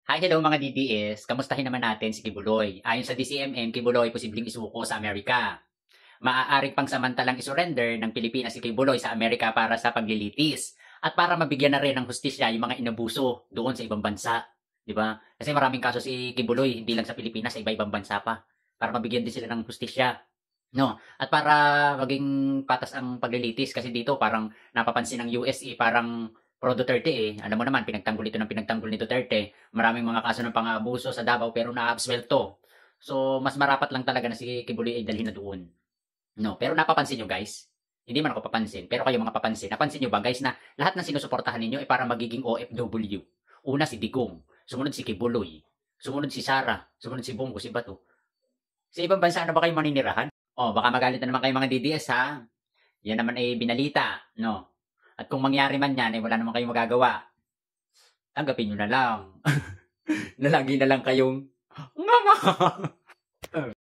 Hi, hello mga DDS. Kamustahin naman natin si Kibuloy. Ayon sa DCMM, Kibuloy posibleng isuko sa Amerika. Maaaring pangsamantalang isurrender ng Pilipinas si Kibuloy sa Amerika para sa paglilitis at para mabigyan na rin ng hustisya yung mga inabuso doon sa ibang bansa. Di ba? Kasi maraming kaso si Kibuloy, hindi lang sa Pilipinas, sa iba-ibang bansa pa. Para mabigyan din sila ng hustisya. No? At para maging patas ang paglilitis kasi dito parang napapansin ng USA parang pro Duterte eh. Alam mo naman, pinagtanggol ito ng pinagtanggol ni Duterte. Maraming mga kaso ng pang-aabuso sa Davao pero na-absuelto. So, mas marapat lang talaga na si Kibuloy ay dalhin na doon. No, pero napapansin nyo guys, hindi man ako papansin, pero kayo mga papansin, napansin nyo ba guys na lahat ng sinusuportahan ninyo ay para magiging OFW. Una si Digong, sumunod si Kibuloy, sumunod si Sara, sumunod si Bongo, si Bato. Sa ibang bansa na ba kayo maninirahan? Oh, baka magalit na naman kayo mga DDS ha. Yan naman ay binalita, no? At kung mangyari man yan, ay wala naman kayong magagawa. Tanggapin nyo na lang. Na lagi na lang kayong, nga